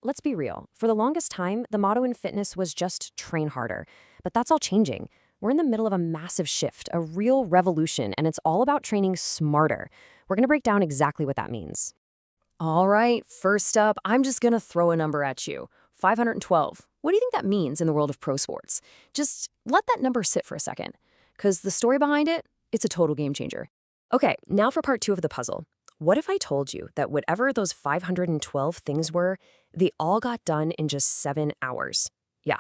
Let's be real. For the longest time, the motto in fitness was just train harder. But that's all changing. We're in the middle of a massive shift, a real revolution, and it's all about training smarter. We're going to break down exactly what that means. All right, first up, I'm just going to throw a number at you. 512. What do you think that means in the world of pro sports? Just let that number sit for a second. Because the story behind it, it's a total game changer. Okay, now for part two of the puzzle. What if I told you that whatever those 512 things were, they all got done in just 7 hours? Yeah,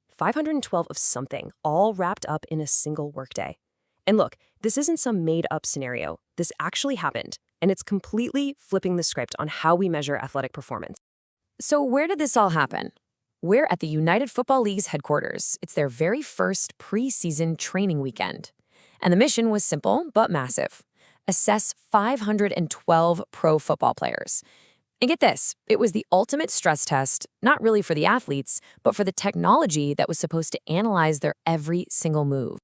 512 of something, all wrapped up in a single workday. And look, this isn't some made-up scenario. This actually happened, and it's completely flipping the script on how we measure athletic performance. So where did this all happen? We're at the United Football League's headquarters. It's their very first preseason training weekend. And the mission was simple but massive. Assess 512 pro football players. And get this, it was the ultimate stress test, not really for the athletes, but for the technology that was supposed to analyze their every single move.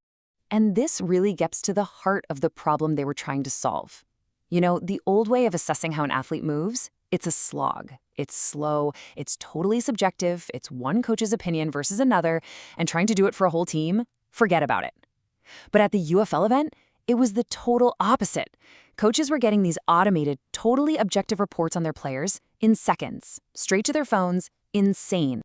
And this really gets to the heart of the problem they were trying to solve. You know, the old way of assessing how an athlete moves, it's a slog. It's slow, it's totally subjective, it's one coach's opinion versus another, and trying to do it for a whole team, forget about it. But at the UFL event, it was the total opposite. Coaches were getting these automated, totally objective reports on their players in seconds, straight to their phones, insane.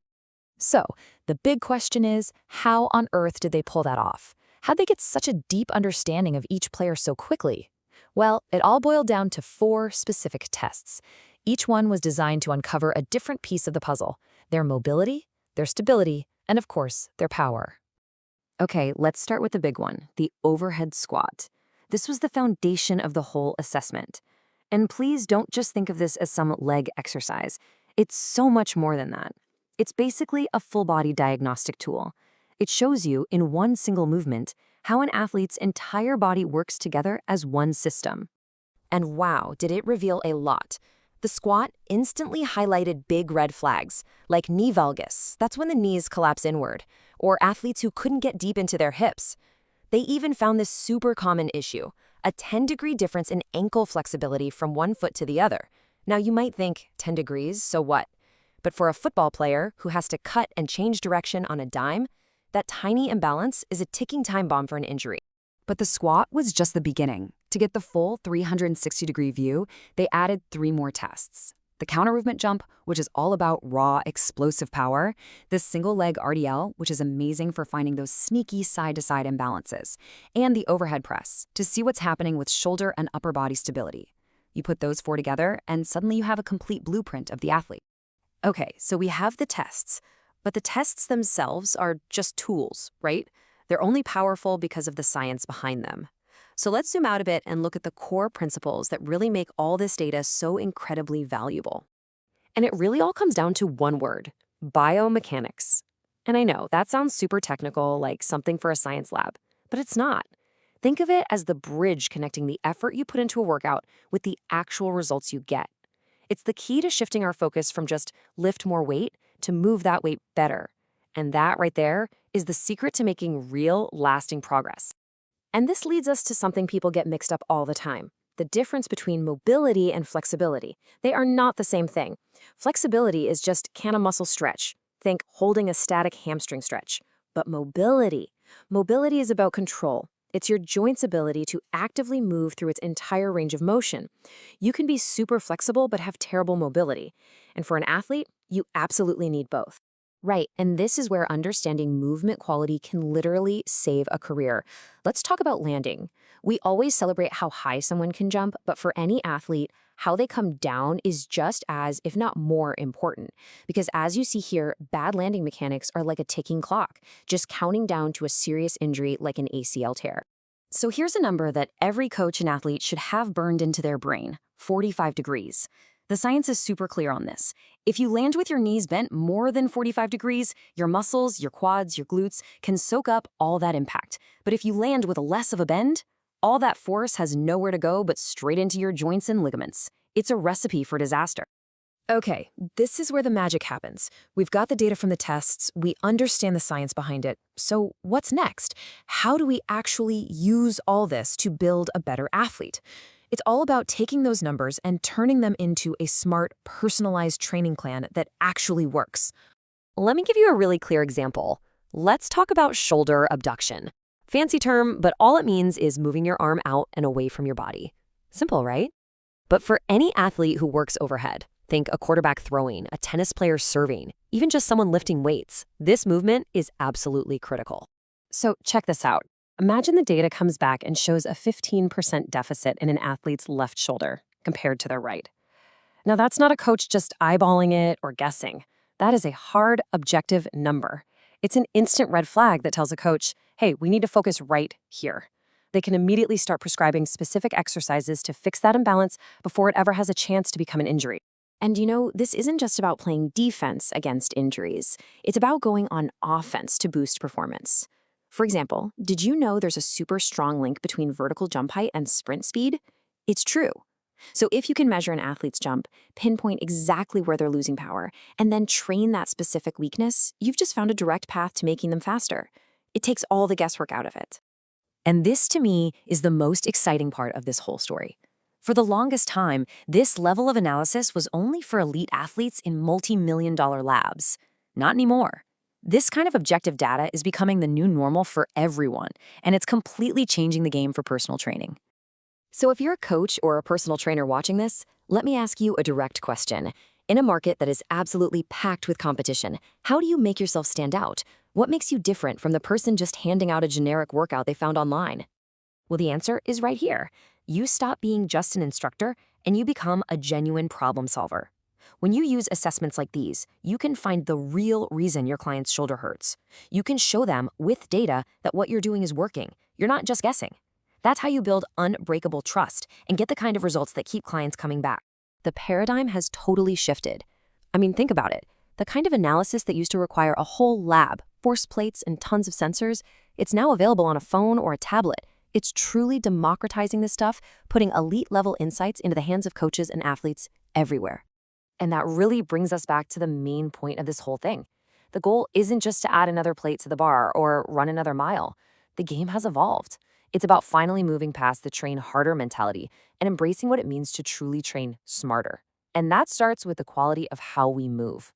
So, the big question is, how on earth did they pull that off? How'd they get such a deep understanding of each player so quickly? Well, it all boiled down to 4 specific tests. Each one was designed to uncover a different piece of the puzzle: their mobility, their stability, and of course, their power. Okay, let's start with the big one, the overhead squat. This was the foundation of the whole assessment. And please don't just think of this as some leg exercise. It's so much more than that. It's basically a full-body diagnostic tool. It shows you, in one single movement, how an athlete's entire body works together as one system. And wow, did it reveal a lot. The squat instantly highlighted big red flags, like knee valgus, that's when the knees collapse inward, or athletes who couldn't get deep into their hips. They even found this super common issue, a 10-degree difference in ankle flexibility from one foot to the other. Now you might think, 10 degrees, so what? But for a football player who has to cut and change direction on a dime, that tiny imbalance is a ticking time bomb for an injury. But the squat was just the beginning. To get the full 360-degree view, they added 3 more tests. The Countermovement Jump, which is all about raw, explosive power. The single-leg RDL, which is amazing for finding those sneaky side-to-side imbalances. And the overhead press, to see what's happening with shoulder and upper body stability. You put those 4 together, and suddenly you have a complete blueprint of the athlete. Okay, so we have the tests. But the tests themselves are just tools, right? They're only powerful because of the science behind them. So let's zoom out a bit and look at the core principles that really make all this data so incredibly valuable. And it really all comes down to one word: biomechanics. And I know, that sounds super technical, like something for a science lab, but it's not. Think of it as the bridge connecting the effort you put into a workout with the actual results you get. It's the key to shifting our focus from just lift more weight to move that weight better. And that right there is the secret to making real, lasting progress. And this leads us to something people get mixed up all the time: the difference between mobility and flexibility. They are not the same thing. Flexibility is just, can a muscle stretch? Think holding a static hamstring stretch. But mobility is about control. It's your joint's ability to actively move through its entire range of motion. You can be super flexible but have terrible mobility. And for an athlete, you absolutely need both. Right, and this is where understanding movement quality can literally save a career. Let's talk about landing. We always celebrate how high someone can jump, but for any athlete, how they come down is just as, if not more, important. Because as you see here, bad landing mechanics are like a ticking clock, just counting down to a serious injury like an ACL tear. So here's a number that every coach and athlete should have burned into their brain: 45 degrees. The science is super clear on this. If you land with your knees bent more than 45 degrees, your muscles, your quads, your glutes can soak up all that impact. But if you land with less of a bend, all that force has nowhere to go but straight into your joints and ligaments. It's a recipe for disaster. Okay, this is where the magic happens. We've got the data from the tests, we understand the science behind it. So what's next? How do we actually use all this to build a better athlete? It's all about taking those numbers and turning them into a smart, personalized training plan that actually works. Let me give you a really clear example. Let's talk about shoulder abduction. Fancy term, but all it means is moving your arm out and away from your body. Simple, right? But for any athlete who works overhead, think a quarterback throwing, a tennis player serving, even just someone lifting weights, this movement is absolutely critical. So check this out. Imagine the data comes back and shows a 15% deficit in an athlete's left shoulder compared to their right. Now, that's not a coach just eyeballing it or guessing. That is a hard, objective number. It's an instant red flag that tells a coach, hey, we need to focus right here. They can immediately start prescribing specific exercises to fix that imbalance before it ever has a chance to become an injury. And this isn't just about playing defense against injuries. It's about going on offense to boost performance. For example, did you know there's a super strong link between vertical jump height and sprint speed? It's true. So if you can measure an athlete's jump, pinpoint exactly where they're losing power, and then train that specific weakness, you've just found a direct path to making them faster. It takes all the guesswork out of it. And this, to me, is the most exciting part of this whole story. For the longest time, this level of analysis was only for elite athletes in multi-million-dollar labs. Not anymore. This kind of objective data is becoming the new normal for everyone, and it's completely changing the game for personal training. So if you're a coach or a personal trainer watching this, let me ask you a direct question. In a market that is absolutely packed with competition, how do you make yourself stand out? What makes you different from the person just handing out a generic workout they found online? Well, the answer is right here. You stop being just an instructor and you become a genuine problem solver. When you use assessments like these, you can find the real reason your client's shoulder hurts. You can show them with data that what you're doing is working. You're not just guessing. That's how you build unbreakable trust and get the kind of results that keep clients coming back. The paradigm has totally shifted. I mean, think about it. The kind of analysis that used to require a whole lab, force plates, and tons of sensors, it's now available on a phone or a tablet. It's truly democratizing this stuff, putting elite-level insights into the hands of coaches and athletes everywhere. And that really brings us back to the main point of this whole thing. The goal isn't just to add another plate to the bar or run another mile. The game has evolved. It's about finally moving past the train harder mentality and embracing what it means to truly train smarter. And that starts with the quality of how we move.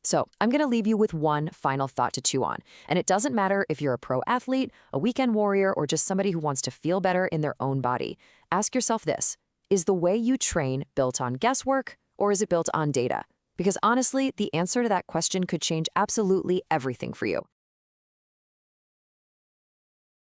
So I'm going to leave you with one final thought to chew on. And it doesn't matter if you're a pro athlete, a weekend warrior, or just somebody who wants to feel better in their own body. Ask yourself this: is the way you train built on guesswork, or is it built on data? Because honestly, the answer to that question could change absolutely everything for you.